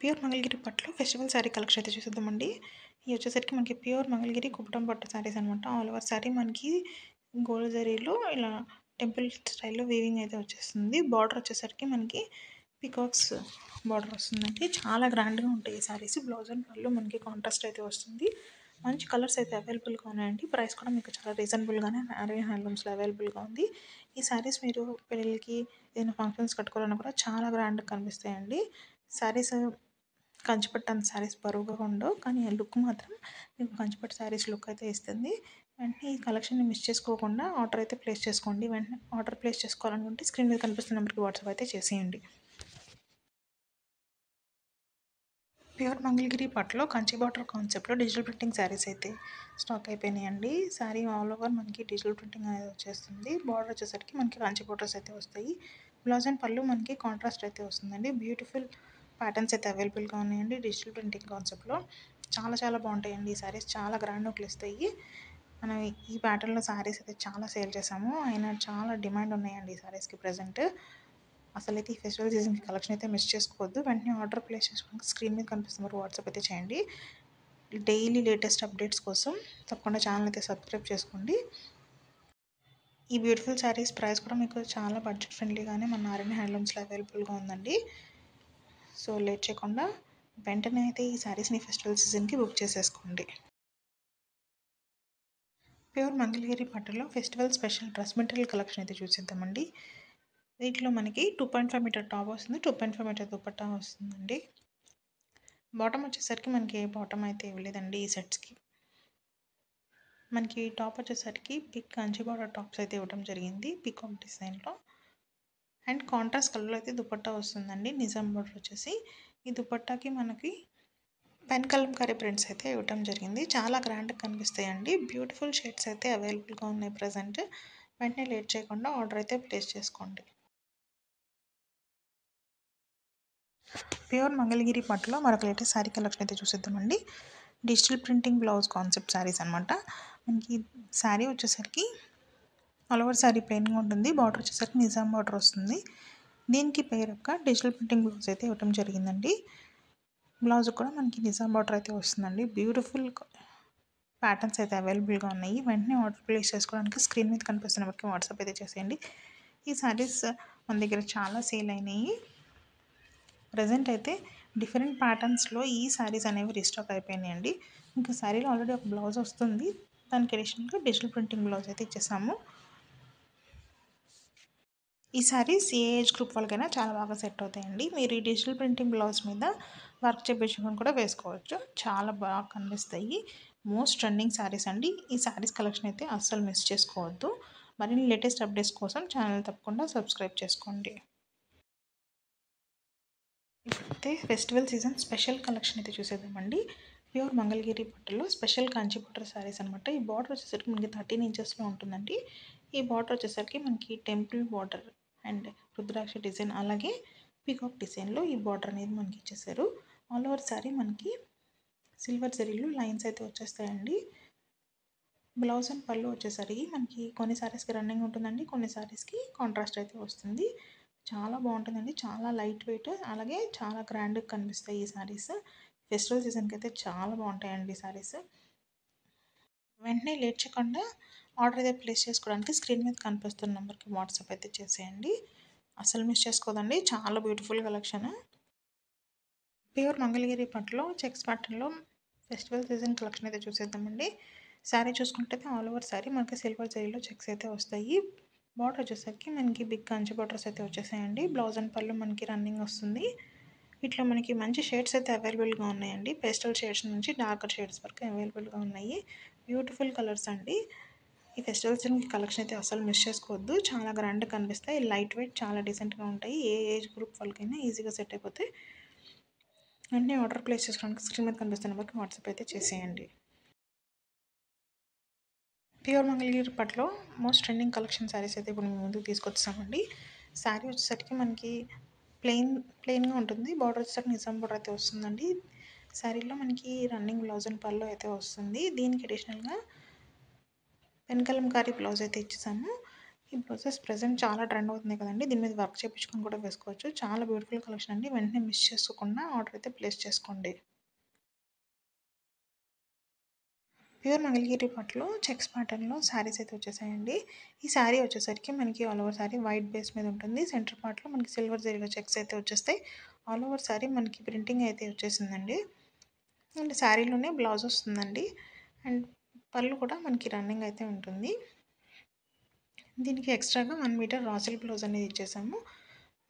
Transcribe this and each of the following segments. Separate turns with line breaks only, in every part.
Pure Mangalagiri పట్టులో festival sari collection అయితే చూసేద్దామండి. ఇవి వచ్చేసరికి మనకి ప్యూర్ మంగళగిరి కుప్పటం పట్టు శారీస్ అనమాట. ఆల్ ఓవర్ శారీ మనకి గోల్డ్ జరీలో ఇలా టెంపుల్ స్టైల్‌లో వీవింగ్ అయితే వచ్చేస్తుంది. బార్డర్ వచ్చేసరికి మనకి పీకాక్స్ బార్డర్ వస్తుందండి. చాలా గ్రాండ్‌గా ఉంటాయి ఈ శారీస్. బ్లౌజ్ అండ్ పళ్ళు మనకి కాంట్రాస్ట్ అయితే వస్తుంది. మంచి కలర్స్ అయితే అవైలబుల్‌గా ఉన్నాయండి. ప్రైస్ కూడా మీకు చాలా రీజనబుల్‌గానే ఆర్యన్ హ్యాండ్లూమ్స్‌లో అవైలబుల్‌గా ఉంది. ఈ శారీస్ మీరు పెళ్ళిళ్ళకి ఏదైనా ఫంక్షన్స్ కట్టుకోవాలన్నా కూడా చాలా గ్రాండ్‌గా కనిపిస్తాయండి. శారీస్ కంచిపట్టు అంత శారీస్ బరువుగా ఉండవు. కానీ లుక్ మాత్రం మీకు కంచిపట్టు శారీస్ లుక్ అయితే ఇస్తుంది. వెంటనే ఈ కలెక్షన్‌ని మిస్ చేసుకోకుండా ఆర్డర్ అయితే ప్లేస్ చేసుకోండి. వెంటనే ఆర్డర్ ప్లేస్ చేసుకోవాలనుకుంటే స్క్రీన్ మీద కనిపిస్తున్న నెంబర్‌కి వాట్సాప్ అయితే చేసేయండి. ప్యూర్ మంగళగిరి పట్టులో కంచి బార్డర్ కాన్సెప్ట్‌లో డిజిటల్ ప్రింటింగ్ శారీస్ అయితే స్టాక్ అయిపోయినాయండి. శారీ ఆల్ ఓవర్ మనకి డిజిటల్ ప్రింటింగ్ అనేది వచ్చేస్తుంది. బార్డర్ వచ్చేసరికి మనకి కంచి బోర్డర్స్ అయితే వస్తాయి. బ్లౌజ్ అండ్ పళ్ళు మనకి కాంట్రాస్ట్ అయితే వస్తుందండి. బ్యూటిఫుల్ ప్యాటర్న్స్ అయితే అవైలబుల్‌గా ఉన్నాయండి డిజిటల్ ప్రింటింగ్ కాన్సెప్ట్‌లో. చాలా చాలా బాగుంటాయండి ఈ శారీస్. చాలా గ్రాండ్ లుక్లు ఇస్తాయి. మనం ఈ ప్యాటర్న్‌లో శారీస్ అయితే చాలా సేల్ చేసాము. అయినా చాలా డిమాండ్ ఉన్నాయండి ఈ శారీస్‌కి ప్రెజెంట్. అసలైతే ఈ ఫెస్టివల్ సీజన్‌కి కలెక్షన్ అయితే మిస్ చేసుకోవద్దు. వెంటనే ఆర్డర్ ప్లేస్ చేసుకోవడానికి స్క్రీన్ మీద కనిపిస్తున్న నెంబర్‌కి వాట్సాప్ అయితే చేయండి. డైలీ లేటెస్ట్ అప్డేట్స్ కోసం తప్పకుండా ఛానల్ అయితే సబ్స్క్రైబ్ చేసుకోండి. ఈ బ్యూటిఫుల్ శారీస్ ప్రైస్ కూడా మీకు చాలా బడ్జెట్ ఫ్రెండ్లీగానే మన ఆర్యన్ హ్యాండ్లూమ్స్‌లో అవైలబుల్‌గా ఉందండి. సో లేట్ చేయకుండా వెంటనే అయితే ఈ శారీస్‌ని ఫెస్టివల్ సీజన్‌కి బుక్ చేసేసుకోండి. ప్యూర్ మంగళగిరి పట్టులో festival special dress material collection అయితే చూసేద్దామండి. వీటిలో మనకి 2.5 మీటర్ టాప్ వస్తుంది. 2.5 మీటర్ దుపట్టా వస్తుందండి. బాటమ్ వచ్చేసరికి మనకి బాటమ్ అయితే ఇవ్వలేదండి ఈ సెట్స్‌కి. మనకి టాప్ వచ్చేసరికి బిగ్ కంచి బార్డర్ టాప్స్ అయితే ఇవ్వడం జరిగింది పీకాక్ డిజైన్‌లో. అండ్ కాంట్రాస్ట్ కలర్‌లో అయితే దుపట్టా వస్తుందండి. నిజాం బార్డర్ వచ్చేసి ఈ దుపట్టాకి మనకి పెన్ కలంకారీ ప్రింట్స్ అయితే ఇవ్వటం జరిగింది. చాలా గ్రాండ్‌గా కనిపిస్తాయండి. బ్యూటిఫుల్ షేడ్స్ అయితే అవైలబుల్‌గా ఉన్నాయి ప్రెజెంట్. వెంటనే లేట్ చేయకుండా ఆర్డర్ అయితే ప్లేస్ చేసుకోండి. ప్యూర్ మంగళగిరి పట్టులో మరొక లేటెస్ట్ శారీ కలెక్షన్ అయితే చూసేద్దామండి. Digital printing blouse concept saris అనమాట. మనకి శారీ వచ్చేసరికి ఆల్ ఓవర్ శారీ ప్లెయిన్‌గా ఉంటుంది. బార్డర్ వచ్చేసరికి నిజాం బార్డర్ వస్తుంది. దీనికి పేరొక డిజిటల్ ప్రింటింగ్ బ్లౌజ్ అయితే ఇవ్వడం జరిగిందండి. బ్లౌజ్ కూడా మనకి నిజాం బార్డర్ అయితే వస్తుందండి. బ్యూటిఫుల్ ప్యాటర్న్స్ అయితే అవైలబుల్‌గా ఉన్నాయి. వెంటనే ఆర్డర్ ప్లేస్ చేసుకోవడానికి స్క్రీన్ మీద కనిపిస్తున్న నెంబర్‌కి వాట్సాప్ అయితే చేసేయండి. ఈ శారీస్ మన దగ్గర చాలా సేల్ అయినాయి. ప్రెజెంట్ అయితే డిఫరెంట్ ప్యాటర్న్స్‌లో ఈ శారీస్ అనేవి రీస్టాక్ అయిపోయినాయండి. ఇంకా శారీలో ఆల్రెడీ ఒక బ్లౌజ్ వస్తుంది. దానికి అడిషనల్‌గా డిజిటల్ ప్రింటింగ్ బ్లౌజ్ అయితే ఇచ్చేసాము. ఈ శారీస్ ఏ ఏజ్ గ్రూప్ వాళ్ళకైనా చాలా బాగా సెట్ అవుతాయండి. మీరు ఈ డిజిటల్ ప్రింటింగ్ బ్లౌజ్ మీద వర్క్ చేపించుకొని కూడా వేసుకోవచ్చు. చాలా బాగా కనిపిస్తాయి. మోస్ట్ ట్రెండింగ్ శారీస్ అండి. ఈ శారీస్ కలెక్షన్ అయితే అస్సలు మిస్ చేసుకోవద్దు. మరిన్ని లేటెస్ట్ అప్డేట్స్ కోసం ఛానల్ తప్పకుండా సబ్స్క్రైబ్ చేసుకోండి. ఇప్పుడైతే ఫెస్టివల్ సీజన్ స్పెషల్ కలెక్షన్ అయితే చూసేద్దామండి. ప్యూర్ మంగళగిరి పట్టులో స్పెషల్ కాంచి బుట్ట శారీస్ అనమాట. ఈ బార్డర్ వచ్చేసరికి మనకి 13 ఇంచెస్లో ఉంటుందండి. ఈ బార్డర్ వచ్చేసరికి మనకి temple border and rudraksha design అలాగే పీకాక్ డిజైన్లో ఈ బార్డర్ అనేది మనకి ఇచ్చేసారు. ఆల్ ఓవర్ శారీ మనకి సిల్వర్ జరీలో లైన్స్ అయితే వచ్చేస్తాయండి. బ్లౌజ్ అండ్ పళ్ళు వచ్చేసరికి మనకి కొన్ని శారీస్కి రన్నింగ్ ఉంటుందండి. కొన్ని శారీస్కి కాంట్రాస్ట్ అయితే వస్తుంది. చాలా బాగుంటుందండి. చాలా లైట్ వెయిట్ అలాగే చాలా గ్రాండ్గా కనిపిస్తాయి ఈ శారీస్. ఫెస్టివల్ సీజన్కి అయితే చాలా బాగుంటాయండి ఈ శారీస్. వెంటనే లేట్ చేయకుండా ఆర్డర్ అయితే ప్లేస్ చేసుకోవడానికి స్క్రీన్ మీద కనిపిస్తున్న నెంబర్కి వాట్సాప్ అయితే చేసేయండి. అసలు మిస్ చేసుకోదండి. చాలా బ్యూటిఫుల్ కలెక్షన్. ప్యూర్ మంగళగిరి పట్టులో చెక్స్ ప్యాటర్న్లో ఫెస్టివల్ సీజన్ కలెక్షన్ అయితే చూసేద్దామండి. శారీ చూసుకుంటే ఆల్ ఓవర్ శారీ మనకి సిల్వర్ జరీలో చెక్స్ అయితే వస్తాయి. బార్డర్ వచ్చేసరికి మనకి బిగ్ కంచి బార్డర్స్ అయితే వచ్చేసాయండి. బ్లౌజ్ అండ్ పళ్ళు మనకి రన్నింగ్ వస్తుంది. వీటిలో మనకి మంచి షేడ్స్ అయితే అవైలబుల్గా ఉన్నాయండి. పేస్టల్ షేడ్స్ నుంచి డార్కర్ షేడ్స్ వరకు అవైలబుల్గా ఉన్నాయి. బ్యూటిఫుల్ కలర్స్ అండి. ఈ ఫెస్టివల్ సీజన్కి కలెక్షన్ అయితే అసలు మిస్ చేసుకోవద్దు. చాలా గ్రాండ్గా కనిపిస్తాయి. లైట్ వెయిట్ చాలా డీసెంట్గా ఉంటాయి. ఏ ఏజ్ గ్రూప్ వాళ్ళకైనా ఈజీగా సెట్ అయిపోతాయి. అన్నీ ఆర్డర్ ప్లేస్ చేసుకోవడానికి స్క్రీన్ మీద కనిపిస్తున్న నెంబర్కి వాట్సాప్ అయితే చేసేయండి. ప్యూర్ మంగళగిరి పట్టులో మోస్ట్ ట్రెండింగ్ కలెక్షన్ శారీస్ అయితే ఇప్పుడు మేము ముందుకు తీసుకొచ్చామండి. శారీ వచ్చేసరికి మనకి ప్లెయిన్గా ఉంటుంది. బార్డర్ వచ్చేసరికి నిజాం బార్డర్ అయితే వస్తుందండి. శారీలో మనకి రన్నింగ్ బ్లౌజ్ అండ్ పళ్ళు అయితే వస్తుంది. దీనికి అడిషనల్గా పెన్ కలంకారీ బ్లౌజ్ అయితే ఇచ్చేసాము. ఈ బ్లౌజెస్ ప్రెజెంట్ చాలా ట్రెండ్ అవుతుంది కదండీ! దీని మీద వర్క్ చేపించుకొని కూడా వేసుకోవచ్చు. చాలా బ్యూటిఫుల్ కలెక్షన్ అండి. వెంటనే మిస్ చేసుకోకుండా ఆర్డర్ అయితే ప్లేస్ చేసుకోండి. ప్యూర్ మంగళగిరి పట్టులో చెక్స్ ప్యాటర్న్‌లో శారీస్ అయితే వచ్చేసాయండి. ఈ శారీ వచ్చేసరికి మనకి all over sari white base మీద ఉంటుంది. సెంటర్ పార్ట్‌లో మనకి సిల్వర్ జరీలో చెక్స్ అయితే వచ్చేస్తాయి. ఆల్ ఓవర్ శారీ మనకి ప్రింటింగ్ అయితే వచ్చేసిందండి. అండ్ శారీలోనే బ్లౌజ్ వస్తుందండి. అండ్ పళ్ళు కూడా మనకి రన్నింగ్ అయితే ఉంటుంది. దీనికి ఎక్స్ట్రాగా 1 మీటర్ రా సిల్క్ బ్లౌజ్ అనేది ఇచ్చేసాము.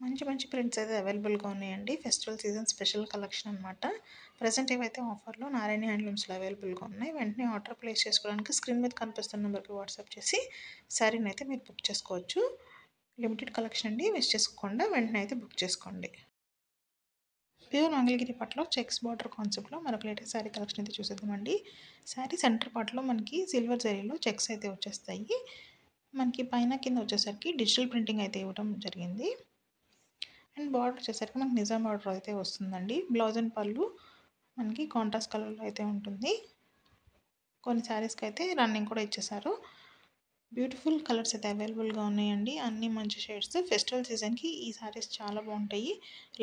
మంచి మంచి ప్రింట్స్ అయితే అవైలబుల్గా ఉన్నాయండి. ఫెస్టివల్ సీజన్ స్పెషల్ కలెక్షన్ అనమాట. ప్రజెంట్ ఏవైతే ఆఫర్లో నారాయణ హ్యాండ్లూమ్స్లో అవైలబుల్గా ఉన్నాయి. వెంటనే ఆర్డర్ ప్లేస్ చేసుకోవడానికి స్క్రీన్ మీద కనిపిస్తున్న నెంబర్కి వాట్సాప్ చేసి శారీని అయితే మీరు బుక్ చేసుకోవచ్చు. లిమిటెడ్ కలెక్షన్ అండి, మిస్ చేసుకోకుండా వెంటనే అయితే బుక్ చేసుకోండి. ప్యూర్ మంగళగిరి పట్టులో చెక్స్ బార్డర్ కాన్సెప్ట్లో మరొక లేటెస్ట్ శారీ కలెక్షన్ అయితే చూసేద్దామండి. శారీ సెంటర్ పార్ట్లో మనకి సిల్వర్ జరీలో చెక్స్ అయితే వచ్చేస్తాయి. మనకి పైన కింద వచ్చేసరికి డిజిటల్ ప్రింటింగ్ అయితే ఇవ్వడం జరిగింది. అండ్ బార్డర్ వచ్చేసరికి మనకి నిజాం బార్డర్ అయితే వస్తుందండి. బ్లౌజ్ అండ్ పళ్ళు మనకి కాంట్రాస్ట్ కలర్లో అయితే ఉంటుంది. కొన్ని శారీస్కి అయితే రన్నింగ్ కూడా ఇచ్చేసారు. బ్యూటిఫుల్ కలర్స్ అయితే అవైలబుల్గా ఉన్నాయండి. అన్ని మంచి షేడ్స్. ఫెస్టివల్ సీజన్కి ఈ శారీస్ చాలా బాగుంటాయి.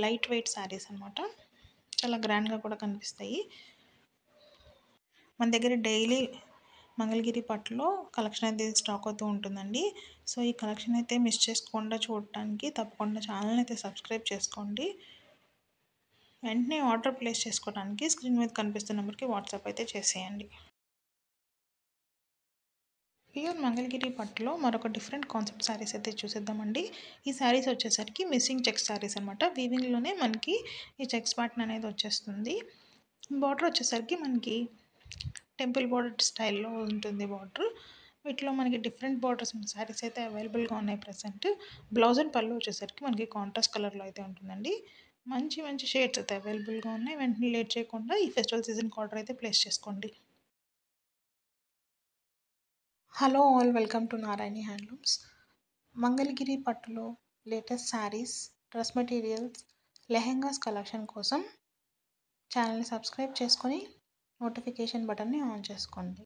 లైట్ వెయిట్ శారీస్ అనమాట. చాలా గ్రాండ్గా కూడా కనిపిస్తాయి. మన దగ్గర డైలీ మంగళగిరి పట్టులో కలెక్షన్ అయితే స్టాక్ అవుతూ ఉంటుందండి. సో ఈ కలెక్షన్ అయితే మిస్ చేసుకోకుండా చూడటానికి తప్పకుండా ఛానల్ అయితే సబ్స్క్రైబ్ చేసుకోండి. వెంటనే ఆర్డర్ ప్లేస్ చేసుకోవడానికి స్క్రీన్ మీద కనిపిస్తున్న నెంబర్కి వాట్సాప్ అయితే చేసేయండి. ప్యూర్ మంగళగిరి పట్టులో మరొక డిఫరెంట్ కాన్సెప్ట్ శారీస్ అయితే చూసేద్దామండి. ఈ శారీస్ వచ్చేసరికి మిస్సింగ్ చెక్స్ శారీస్ అనమాట. వీవింగ్లోనే మనకి ఈ చెక్స్ ప్యాటర్న్ అనేది వచ్చేస్తుంది. బార్డర్ వచ్చేసరికి మనకి టెంపుల్ బార్డర్ స్టైల్లో ఉంటుంది బార్డర్. వీటిలో మనకి డిఫరెంట్ బార్డర్స్ ఉన్న శారీస్ అయితే అవైలబుల్గా ఉన్నాయి ప్రజెంట్. బ్లౌజ్ అండ్ పళ్ళు వచ్చేసరికి మనకి కాంట్రాస్ట్ కలర్లో అయితే ఉంటుందండి. మంచి మంచి షేడ్స్ అయితే అవైలబుల్గా ఉన్నాయి. వెంటనే లేట్ చేయకుండా ఈ ఫెస్టివల్ సీజన్కి ఆర్డర్ అయితే ప్లేస్ చేసుకోండి. Hello all, welcome to Narayani handlooms. Mangalagiri పట్టులో latest saris, dress materials, lehengas collection కోసం ఛానల్ని సబ్స్క్రైబ్ చేసుకొని నోటిఫికేషన్ బటన్ని ఆన్ చేసుకోండి.